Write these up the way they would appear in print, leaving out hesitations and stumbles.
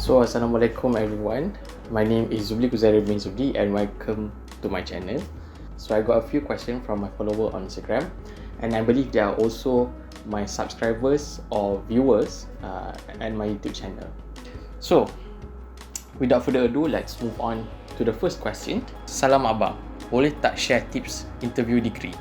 So Assalamualaikum everyone. My name is Zubli Kuzairi bin Zubli and welcome to my channel. So I got a few questions from my follower on Instagram, and I believe they are also my subscribers or viewers and my YouTube channel. So without further ado, let's move on to the first question. Salam abang, boleh tak share tips interview degree?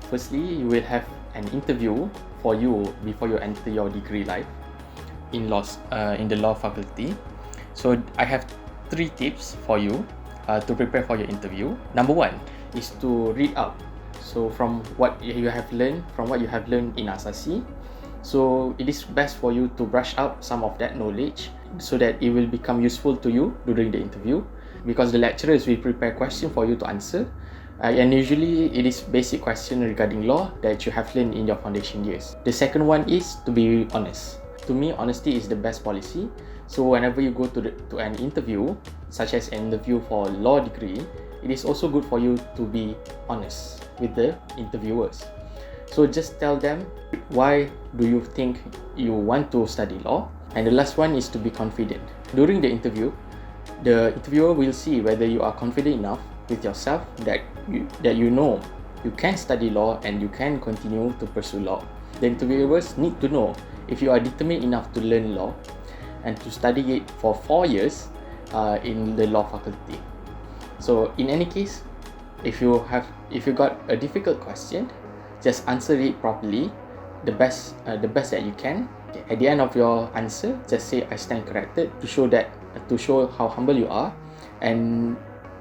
Firstly, you will have an interview for you before you enter your degree life in the law faculty. So I have 3 tips for you to prepare for your interview. Number 1 is to read up. So from what you have learned in Asasi, so it is best for you to brush up some of that knowledge so that it will become useful to you during the interview, because the lecturers will prepare questions for you to answer, and usually it is basic question regarding law that you have learned in your foundation years. The second one is to be honest. To me, honesty is the best policy. So whenever you go to an interview, such as an interview for law degree, it is also good for you to be honest with the interviewers. So just tell them why do you think you want to study law. And the last one is to be confident. During the interview, the interviewer will see whether you are confident enough with yourself that you know you can study law and you can continue to pursue law. The interviewers need to know if you are determined enough to learn law and to study it for 4 years in the law faculty. So in any case, if you got a difficult question, just answer it properly, the best that you can. At the end of your answer, just say I stand corrected to show how humble you are, and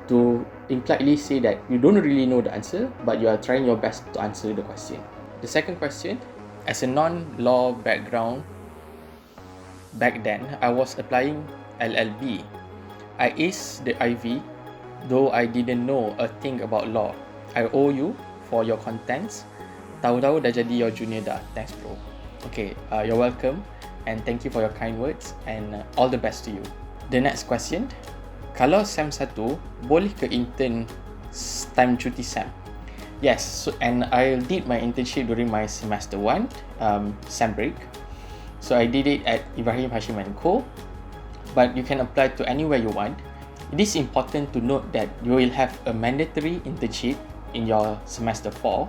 to impliedly say that you don't really know the answer, but you are trying your best to answer the question. The second question, as a non-law background, back then I was applying LLB. I aced the IV, though I didn't know a thing about law. I owe you for your contents. Tahu-tahu dah jadi your junior dah. Thanks bro. Okay, you're welcome, and thank you for your kind words, and all the best to you. The next question, kalau SEM 1 boleh ke intern time cuti SEM? Yes, and I did my internship during my semester 1 SEM break. So I did it at Ibrahim Hashim & Co. But you can apply to anywhere you want. It is important to note that you will have a mandatory internship in your semester 4,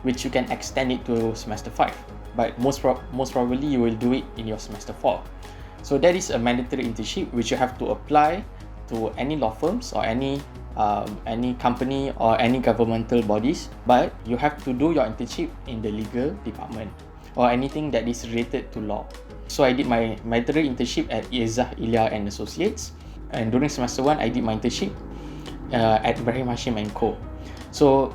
which you can extend it to semester 5. But most probably you will do it in your semester 4. So that is a mandatory internship which you have to apply to any law firms or any company or any governmental bodies, but you have to do your internship in the legal department or anything that is related to law. So I did my mandatory internship at Izzah Ilya and Associates, and during semester 1 I did my internship at Ibrahim Hashim & Co. So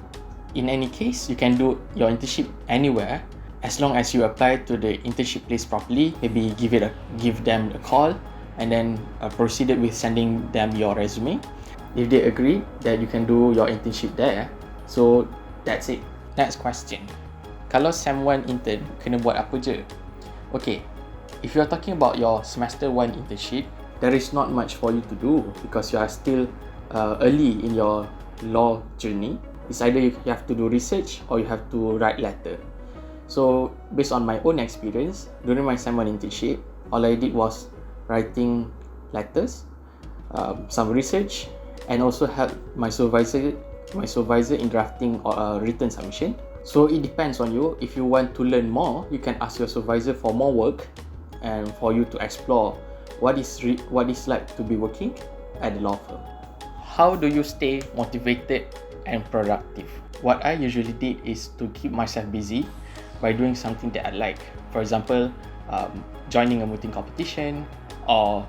in any case, you can do your internship anywhere as long as you apply to the internship place properly. Maybe give them a call and then proceeded with sending them your resume. If they agree that you can do your internship there, so that's it. Next question, kalau SEM 1 intern kena buat apa je? Okay, if you are talking about your semester 1 internship, there is not much for you to do because you are still early in your law journey. It's either you have to do research or you have to write letter. So based on my own experience, during my SEM 1 internship, all I did was writing letters, some research, and also help my supervisor in drafting a written submission. So it depends on you. If you want to learn more, you can ask your supervisor for more work and for you to explore what is like to be working at the law firm. How do you stay motivated and productive? What I usually did is to keep myself busy by doing something that I like. For example, joining a mooting competition or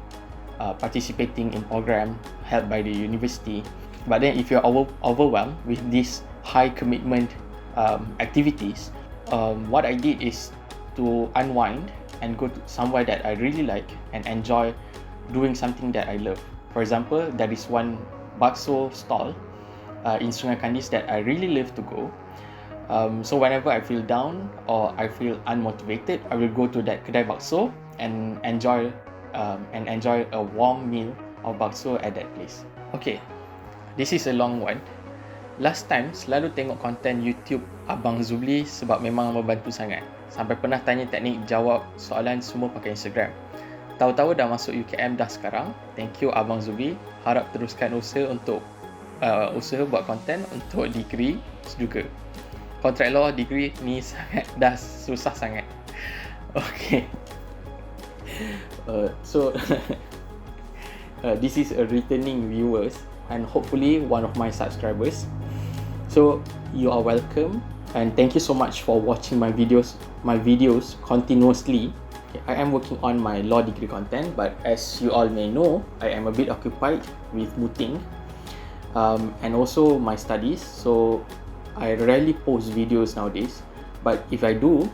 participating in program held by the university. But then if you're overwhelmed with these high commitment activities, what I did is to unwind and go to somewhere that I really like and enjoy doing something that I love. For example, there is one bakso stall in Sungai Kandis that I really love to go. So whenever I feel down or I feel unmotivated, I will go to that kedai bakso and enjoy a warm meal of bakso at that place. Okay, this is a long one. Last time selalu tengok konten YouTube Abang Zubli sebab memang membantu sangat. Sampai pernah tanya teknik jawab soalan semua pakai Instagram. Tahu-tahu dah masuk UKM dah sekarang. Thank you Abang Zubli. Harap teruskan usaha untuk usaha buat konten untuk degree juga. Contract law degree ni sangat dah susah sangat. Okay. So this is a returning viewers and hopefully one of my subscribers. So you are welcome and thank you so much for watching my videos continuously. I am working on my law degree content, but as you all may know, I am a bit occupied with muting and also my studies, so I rarely post videos nowadays, but if I do,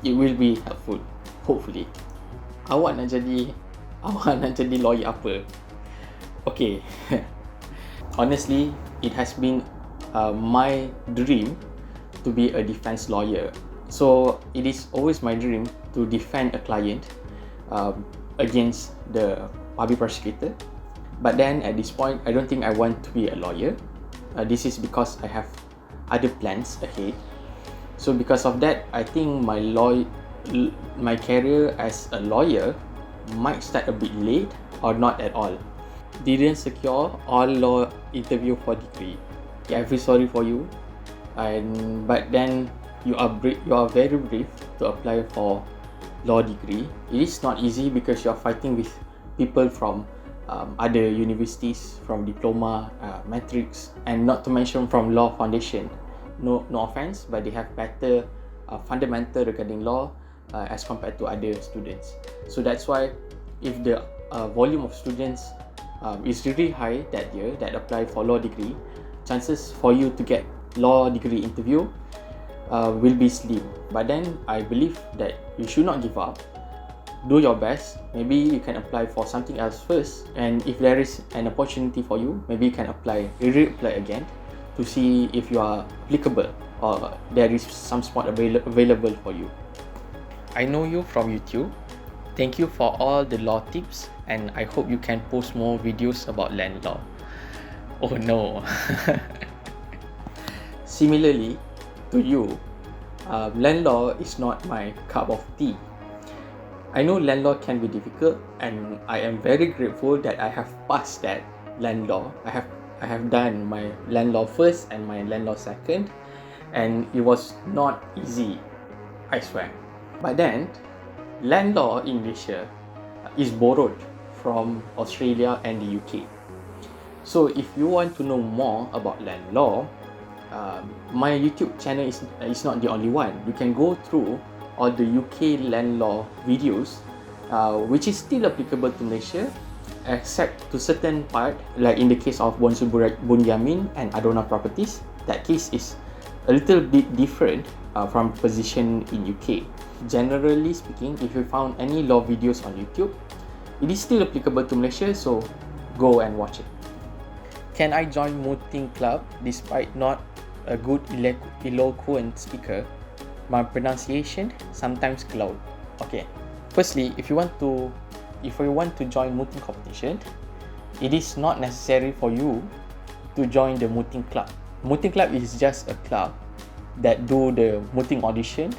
it will be helpful, hopefully. Awak nak jadi lawyer apa? Okay. Honestly, it has been my dream to be a defense lawyer. So it is always my dream to defend a client against the public prosecutor. But then at this point, I don't think I want to be a lawyer. This is because I have other plans ahead. So because of that, I think my career as a lawyer might start a bit late or not at all. Didn't secure all law interview for degree. Yeah, I feel sorry for you. But then you are very brave to apply for law degree. It is not easy because you are fighting with people from other universities, from diploma, matrix, and not to mention from law foundation. No offense, but they have better fundamental regarding law as compared to other students. So that's why if the volume of students is really high that year that apply for law degree, chances for you to get law degree interview will be slim. But then I believe that you should not give up. Do your best. Maybe you can apply for something else first, and if there is an opportunity for you, maybe you can reapply again to see if you are applicable or there is some spot available for you. I know you from YouTube. Thank you for all the law tips, and I hope you can post more videos about land law. Oh no. Similarly to you, land law is not my cup of tea. I know land law can be difficult, and I am very grateful that I have passed that land law. I have done my land law first and my land law second, and it was not easy, I swear. But then, land law in Malaysia is borrowed from Australia and the UK. So if you want to know more about land law, my YouTube channel is not the only one. You can go through all the UK land law videos, which is still applicable to Malaysia, except to certain part, like in the case of Bonsu Bunyamin and Adona Properties. That case is a little bit different from position in UK. Generally speaking, if you found any law videos on YouTube, it is still applicable to Malaysia, so go and watch it. Can I join Mooting Club despite not a good eloquent speaker? My pronunciation sometimes cloud. Okay. Firstly, if you want to join Mooting competition, it is not necessary for you to join the Mooting Club. Mooting Club is just a club that do the mooting audition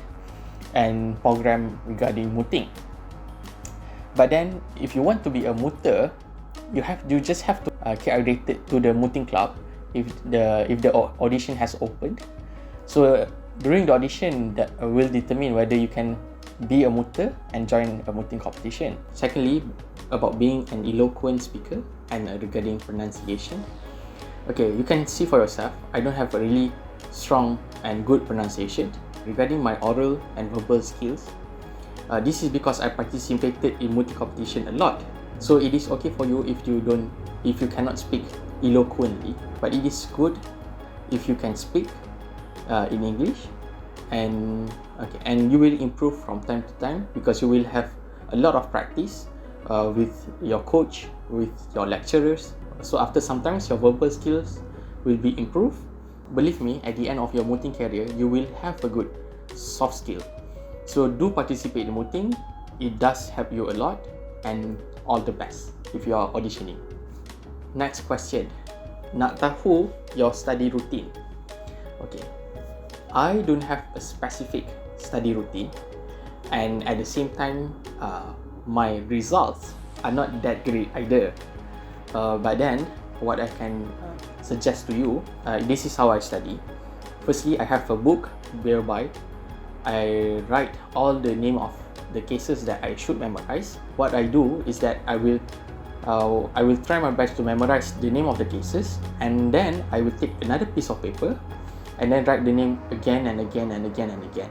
and program regarding mooting. But then, if you want to be a mooter, you just have to get accredited to the mooting club if the audition has opened. So during the audition, that will determine whether you can be a mooter and join a mooting competition. Secondly, about being an eloquent speaker and regarding pronunciation. Okay, you can see for yourself, I don't have a really strong and good pronunciation. Regarding my oral and verbal skills, this is because I participated in mooting competition a lot. So it is okay for you if you cannot speak eloquently, but it is good if you can speak in English, and you will improve from time to time because you will have a lot of practice with your coach, with your lecturers. So after sometimes your verbal skills will be improved. Believe me, at the end of your mooting career, you will have a good soft skill. So do participate in mooting. It does help you a lot, and all the best if you are auditioning. Next question. Nak tahu your study routine? Okay. I don't have a specific study routine, and at the same time, my results are not that great either. But then, what I can suggest to you, this is how I study. Firstly, I have a book whereby I write all the name of the cases that I should memorize. What I do is that I will try my best to memorize the name of the cases, and then I will take another piece of paper and then write the name again and again and again and again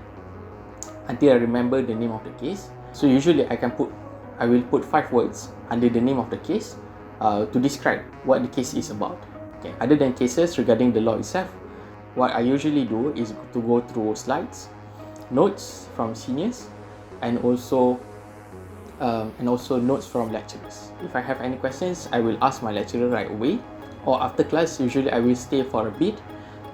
until I remember the name of the case. So usually I will put 5 words under the name of the case to describe what the case is about. Okay. Other than cases regarding the law itself, what I usually do is to go through slides, notes from seniors, and also notes from lecturers. If I have any questions, I will ask my lecturer right away, or after class, usually I will stay for a bit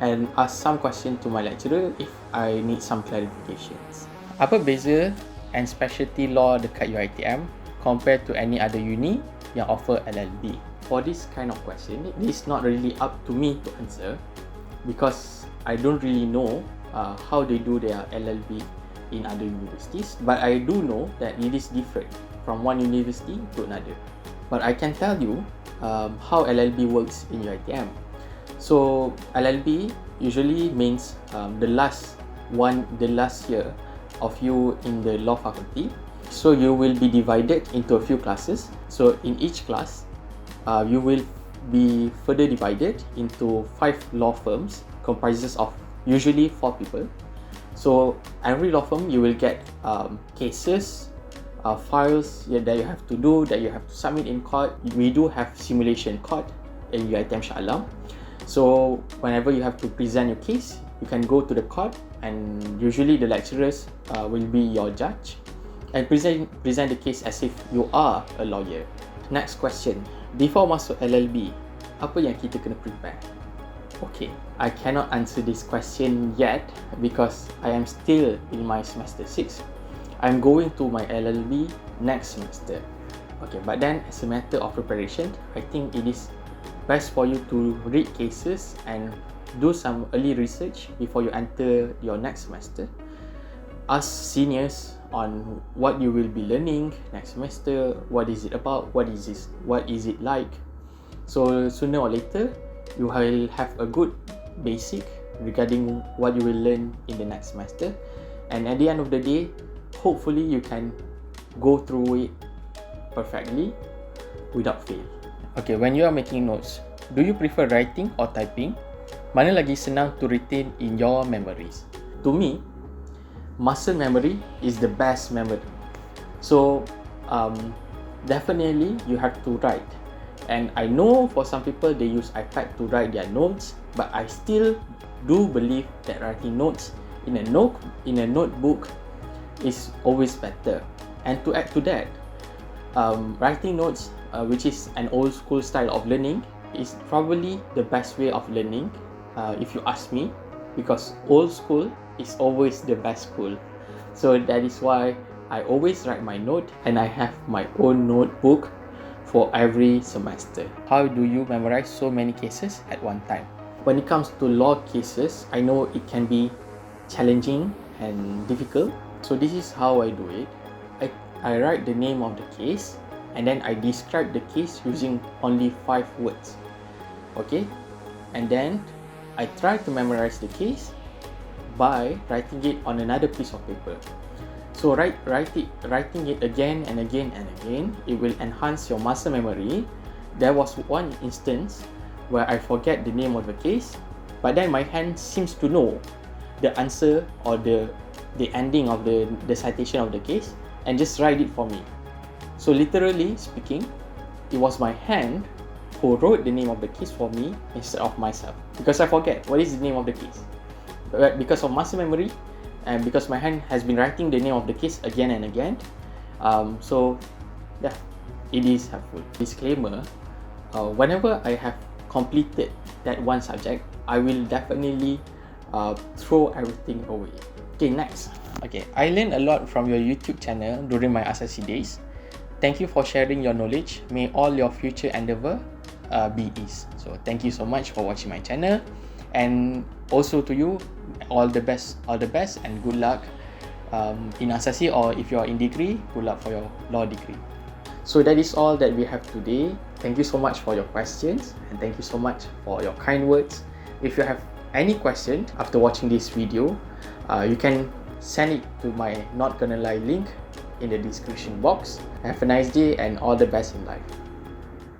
and ask some question to my lecturer if I need some clarifications. Apa beza and specialty law dekat UiTM compared to any other uni yang offer LLB? For this kind of question, it is not really up to me to answer because I don't really know how they do their LLB in other universities, but I do know that it is different from one university to another. But I can tell you how LLB works in UiTM. So LLB usually means the last year of you in the law faculty. So you will be divided into a few classes. So in each class, you will be further divided into 5 law firms, comprises of usually 4 people. So every law firm you will get cases, files that you have to do, that you have to submit in court. We do have simulation court in UiTM Shah Alam. So whenever you have to present your case, you can go to the court, and usually the lecturers will be your judge and present the case as if you are a lawyer. Next question, before masuk LLB, apa yang kita kena prepare? Okay, I cannot answer this question yet because I am still in my semester 6. I'm going to my LLB next semester. Okay, but then as a matter of preparation, I think it is best for you to read cases and do some early research before you enter your next semester. Ask seniors on what you will be learning next semester, what is it about, what is it like. So sooner or later, you will have a good basic regarding what you will learn in the next semester, and at the end of the day, hopefully you can go through it perfectly without fail. Okay, when you are making notes, do you prefer writing or typing? Mana lagi senang to retain in your memories? To me, muscle memory is the best memory. So definitely you have to write. And I know for some people they use iPad to write their notes, but I still do believe that writing notes in a notebook is always better. And to add to that, writing notes, which is an old school style of learning, is probably the best way of learning, if you ask me, because old school is always the best school. So that is why I always write my note, and I have my own notebook for every semester. How do you memorize so many cases at one time? When it comes to law cases, I know it can be challenging and difficult. So this is how I do it. I write the name of the case, and then I describe the case using only 5 words. Okay? And then I try to memorize the case by writing it on another piece of paper. So writing it again and again and again, it will enhance your muscle memory. There was one instance where I forget the name of the case, but then my hand seems to know the answer or the ending of the citation of the case and just write it for me. So literally speaking, it was my hand who wrote the name of the case for me instead of myself, because I forget what is the name of the case. But because of muscle memory, and because my hand has been writing the name of the case again and again, so yeah, it is helpful. Disclaimer, whenever I have completed that one subject, I will definitely throw everything away. Okay, next. Okay, I learned a lot from your YouTube channel during my SSC days. Thank you for sharing your knowledge. May all your future endeavor be ease. So thank you so much for watching my channel, and also to you, all the best and good luck in Asasi, or if you're in degree, good luck for your law degree. So that is all that we have today. Thank you so much for your questions, and thank you so much for your kind words. If you have any question after watching this video, you can send it to my Not Gonna Lie link in the description box. Have a nice day and all the best in life.